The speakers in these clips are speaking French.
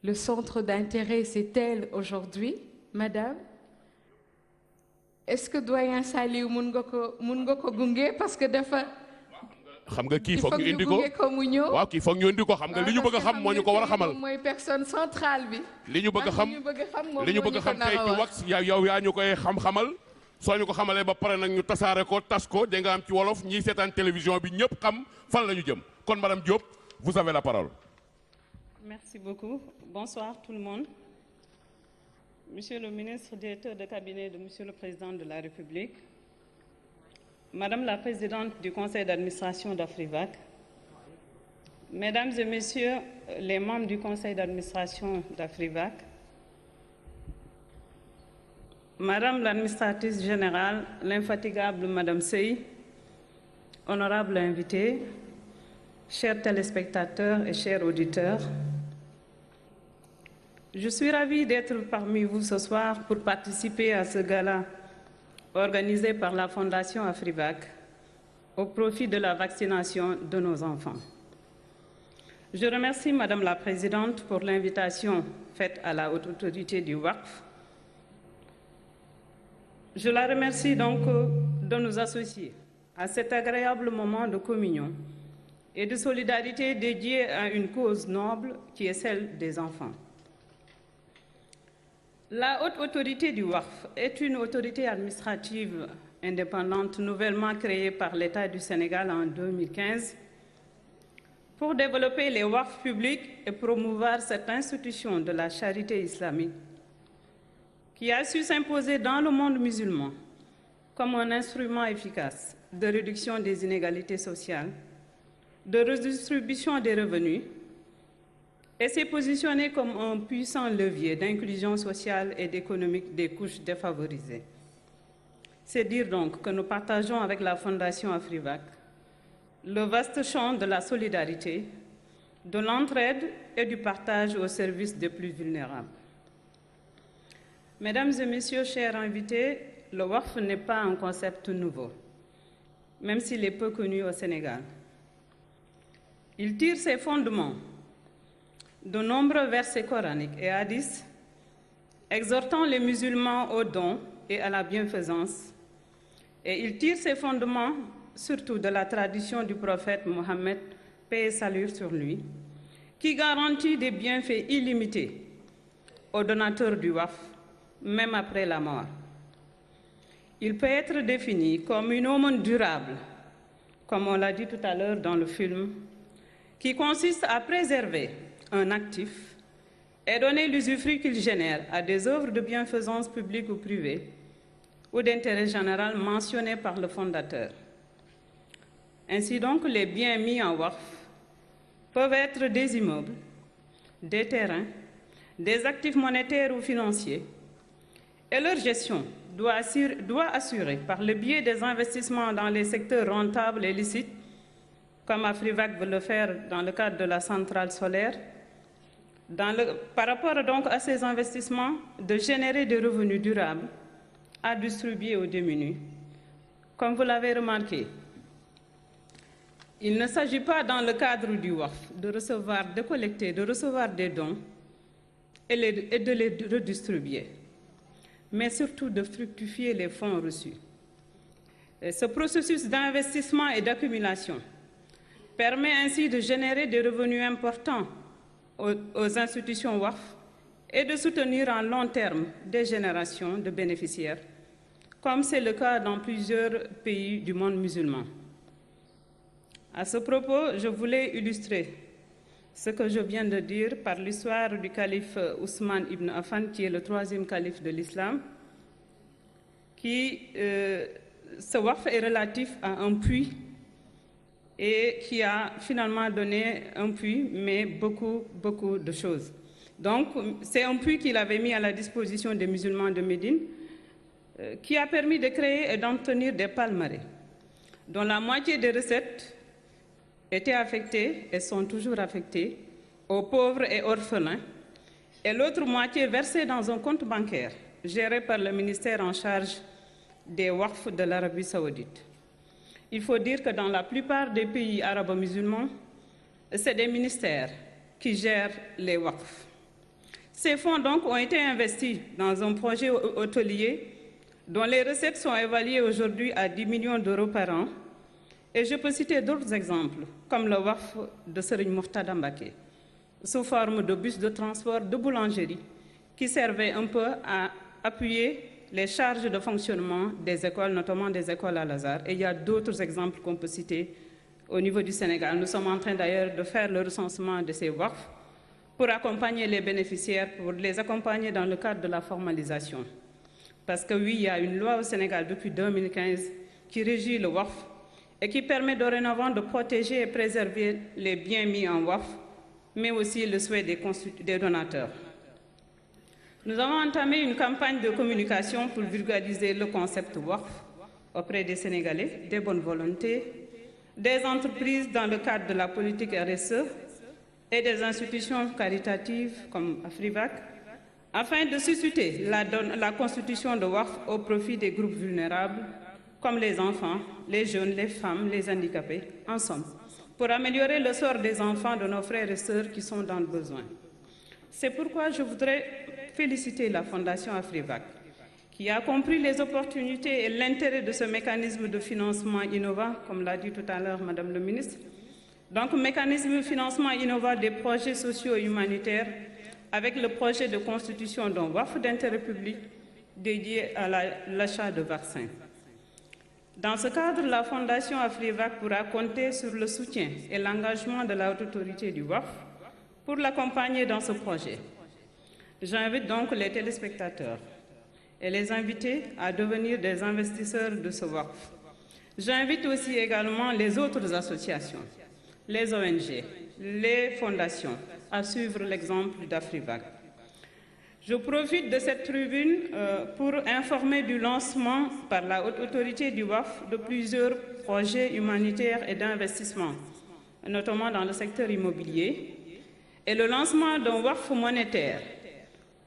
Le centre d'intérêt, c'est tel aujourd'hui, madame. Est-ce que doyen Saliou mun nga ko gunge parce que dafa xam nga kii foog ñu indi ko gunge ko mu ñëw. waaw kii foog ñu indi ko xam nga li ñu bëgg a xam moo ñu ko war a xamal. mooy personne centrale bi. li ñu bëgg a xam li ñu bëgg a xam tey ci wax yow yaa ñu koy xam-xamal soo ñu ko xamalee ba pare nag ñu tasaare ko tas ko da nga am ci wolof ñiy seetaan télévision bi ñëpp xam fan la ñu jëm kon madame Diop vous avez la parole. Merci beaucoup. Bonsoir tout le monde. Monsieur le ministre directeur de cabinet de Monsieur le Président de la République, Madame la Présidente du Conseil d'administration d'Afrivac, Mesdames et Messieurs les membres du Conseil d'administration d'Afrivac, Madame l'administratrice générale, l'infatigable Madame Sey, honorables invités, chers téléspectateurs et chers auditeurs, je suis ravie d'être parmi vous ce soir pour participer à ce gala organisé par la Fondation Afrivac au profit de la vaccination de nos enfants. Je remercie Madame la Présidente pour l'invitation faite à la haute autorité du WACF. Je la remercie donc de nous associer à cet agréable moment de communion et de solidarité dédié à une cause noble qui est celle des enfants. La haute autorité du WACF est une autorité administrative indépendante nouvellement créée par l'État du Sénégal en 2015 pour développer les WACF publics et promouvoir cette institution de la charité islamique qui a su s'imposer dans le monde musulman comme un instrument efficace de réduction des inégalités sociales, de redistribution des revenus, et s'est positionné comme un puissant levier d'inclusion sociale et économique des couches défavorisées. C'est dire donc que nous partageons avec la Fondation Afrivac le vaste champ de la solidarité, de l'entraide et du partage au service des plus vulnérables. Mesdames et Messieurs, chers invités, le WACF n'est pas un concept nouveau, même s'il est peu connu au Sénégal. Il tire ses fondements de nombreux versets coraniques et hadiths exhortant les musulmans au don et à la bienfaisance. Et il tire ses fondements surtout de la tradition du prophète Mohammed, paix et salut sur lui, qui garantit des bienfaits illimités aux donateurs du WACF, même après la mort. Il peut être défini comme une aumône durable, comme on l'a dit tout à l'heure dans le film, qui consiste à préserver un actif et donner l'usufruit qu'il génère à des œuvres de bienfaisance publique ou privée ou d'intérêt général mentionnées par le fondateur. Ainsi donc, les biens mis en WACF peuvent être des immeubles, des terrains, des actifs monétaires ou financiers, et leur gestion doit assurer, par le biais des investissements dans les secteurs rentables et licites, comme Afrivac veut le faire dans le cadre de la centrale solaire, par rapport donc à ces investissements, de générer des revenus durables à distribuer aux démunis. Comme vous l'avez remarqué, il ne s'agit pas dans le cadre du WACF de collecter, de recevoir des dons et de les redistribuer, mais surtout de fructifier les fonds reçus. Et ce processus d'investissement et d'accumulation permet ainsi de générer des revenus importants aux institutions WACF et de soutenir en long terme des générations de bénéficiaires, comme c'est le cas dans plusieurs pays du monde musulman. À ce propos, je voulais illustrer ce que je viens de dire par l'histoire du calife Ousmane ibn Affan, qui est le troisième calife de l'islam, ce WACF est relatif à un puits et qui a finalement donné un puits, mais beaucoup de choses. Donc, c'est un puits qu'il avait mis à la disposition des musulmans de Médine, qui a permis de créer et d'entretenir des palmarès, dont la moitié des recettes étaient affectées et sont toujours affectées aux pauvres et orphelins, et l'autre moitié versée dans un compte bancaire géré par le ministère en charge des WACF de l'Arabie saoudite. Il faut dire que dans la plupart des pays arabo-musulmans, c'est des ministères qui gèrent les WACF. Ces fonds donc ont été investis dans un projet hôtelier dont les recettes sont évaluées aujourd'hui à 10 millions d'euros par an. Et je peux citer d'autres exemples, comme le WAF de Serigne Mourtada Mbacké, sous forme de bus de transport de boulangerie, qui servait un peu à appuyer les charges de fonctionnement des écoles, notamment des écoles Al-Azhar. Et il y a d'autres exemples qu'on peut citer au niveau du Sénégal. Nous sommes en train d'ailleurs de faire le recensement de ces WAF pour accompagner les bénéficiaires, pour les accompagner dans le cadre de la formalisation. Parce que oui, il y a une loi au Sénégal depuis 2015 qui régit le WAF et qui permet dorénavant de protéger et préserver les biens mis en WAF, mais aussi le souhait des donateurs. Nous avons entamé une campagne de communication pour vulgariser le concept WAF auprès des Sénégalais, des bonnes volontés, des entreprises dans le cadre de la politique RSE et des institutions caritatives comme Afrivac, afin de susciter la constitution de WAF au profit des groupes vulnérables comme les enfants, les jeunes, les femmes, les handicapés, en somme, pour améliorer le sort des enfants de nos frères et sœurs qui sont dans le besoin. C'est pourquoi je voudrais féliciter la Fondation Afrivac, qui a compris les opportunités et l'intérêt de ce mécanisme de financement innovant, comme l'a dit tout à l'heure Madame le ministre. Donc, mécanisme de financement innovant des projets sociaux et humanitaires avec le projet de constitution d'un WAF d'intérêt public dédié à l'achat de vaccins. Dans ce cadre, la Fondation Afrivac pourra compter sur le soutien et l'engagement de la haute autorité du WAF pour l'accompagner dans ce projet. J'invite donc les téléspectateurs et les invités à devenir des investisseurs de ce WAF. J'invite aussi également les autres associations, les ONG, les fondations à suivre l'exemple d'Afrivac. Je profite de cette tribune pour informer du lancement par la haute autorité du WAF de plusieurs projets humanitaires et d'investissement, notamment dans le secteur immobilier, et le lancement d'un WAF monétaire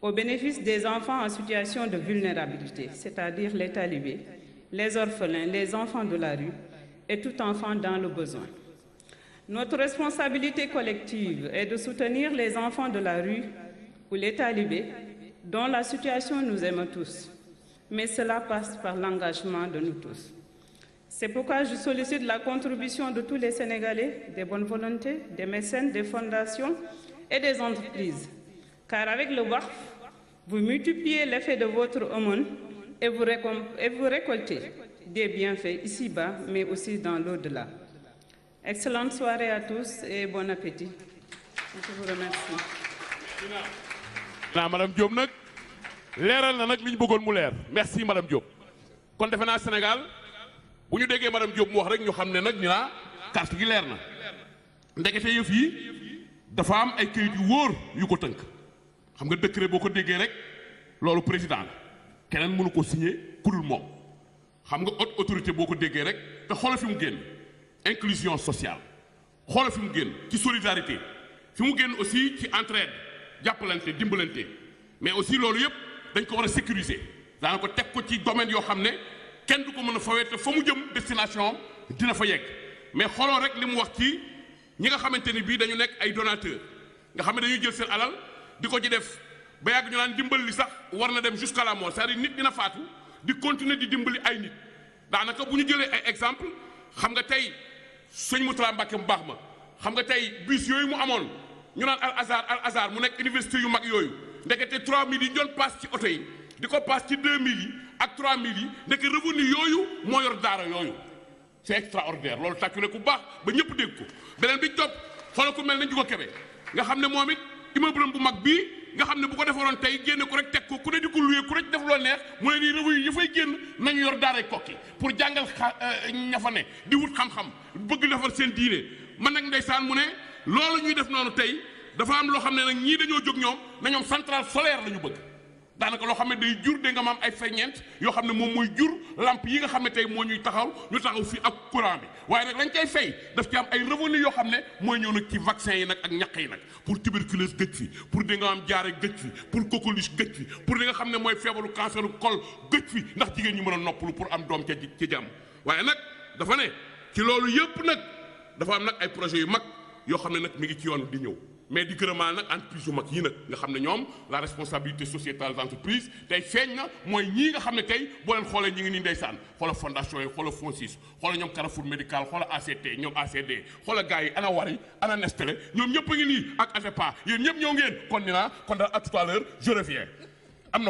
au bénéfice des enfants en situation de vulnérabilité, c'est-à-dire les talibés, les orphelins, les enfants de la rue et tout enfant dans le besoin. Notre responsabilité collective est de soutenir les enfants de la rue ou les talibés dont la situation nous aime tous, mais cela passe par l'engagement de nous tous. C'est pourquoi je sollicite la contribution de tous les Sénégalais, des bonnes volontés, des mécènes, des fondations et des entreprises. Car avec le WAF, vous multipliez l'effet de votre aumône et vous récoltez des bienfaits ici-bas, mais aussi dans l'au-delà. Excellente soirée à tous et bon appétit. Je vous remercie. Madame Diop nag leeral na nag li ñu bëggoon mu leer merci Madame Diop kon defe naa Sénégal bu ñu déggee Madame Diop mu wax rek ñu xam ne nag ñu naa carte gi leer na ndekete yëf yi dafa am ay këyit yu wóor yu ko tënk xam nga décret boo ko déggee rek loolu président la keneen mënu ko signé ku dul moom xam nga haute autorité boo ko déggee rek te xoolal fi mu génn inclusion sociale xoolal fi mu génn ci solidarité fi mu génn aussi ci entraide jàppalante dimbalante mais aussi loolu yëpp dañ ko war a sécuriser daana ko teg ko ci domaine yoo xam ne kenn du ko mën a fawee te fa mu jëm destination dina fa yegg mais xooloo rek li mu wax ci ñi nga xamante ni bii dañu nekk ay donateur nga xam ne dañuy jël seen alal di ko ci def ba yàgg ñu naan dimbal li sax war na dem jusqu'à la mort c'est-à-dire nit dina faatu di continuer di dimbali ay nit daanaka bu ñu jëlee ay exemple xam nga tey sëñ Mourtada Mbacké mu baax ma xam nga tey bus yooyu mu amoon ñu naan Al Azhar mu nekk université yu mag yooyu ndekete 3000 yi ñu doon paas ci oto yi di ko paas ci 2000 yi ak 3000 yi ndeke revenu yooyu moo yor daara yooyu c'est extraordinaire loolu tàccu ne ku baax ba ñëpp dégg ko beneen bi topp xoolal ku mel ne Ndiouga Kébé nga xam ne moom it immeuble bu mag bii nga xam ne bu ko defaroon tey génne ko rek teg ko ku ne di ko loué ku ne def loo neex mu ne nii revenu yi fay génn nañu yor daaray Kokki pour jàngal ña fa ne di wut xam-xam bëgg defar seen diine man nag ndeysaan mu ne loolu ñuy def noonu tey dafa am loo xam ne nag ñii dañoo jóg ñoom na ñoom centrale solaire la ñu bëgg daanaka loo xam ne day jur da nga ma am ay ferñeent yoo xam ne moom mooy jur lampe yi nga xam ne tey moo ñuy taxaw ñu taxaw fii ak courant bi waaye nag lañ koy fay daf ci am ay revenu yoo xam ne mooy ñëw nag ci vaccin yi nag ak ñaq yi nag pour tuberculose gëj fi pour di nga am jaare gëj fi pour coqueluche gëj fi pour li nga xam ne mooy feebaru cancer col gëj fi ndax jigéen ñi mën a noppalu pour am doom ca ci jàmm waaye nag dafa ne ci loolu yëpp nag dafa am nag ay projets yu mag yoo xam ne nag mi ngi ci yoon di ñëw mais di gërëmaal nag entreprise yu mag yii nag nga xam ne ñoom la responsabilité sociétale d'entreprise tey feeñ na mooy ñii nga xam ne tey boo leen xoolee ñi ngi nii ndeysaan xoola fondation yi xoola FONSIS xoola ñoom Carrefour Médical xoola ACT ñoom ACD xoola gars yi ana Wari ana Nestlé ñoom ñëpp a ngi nii ak ATEPA yéen ñëpp ñëw ngeen kon ni naa kon daal à tout à l'heure je reviens am na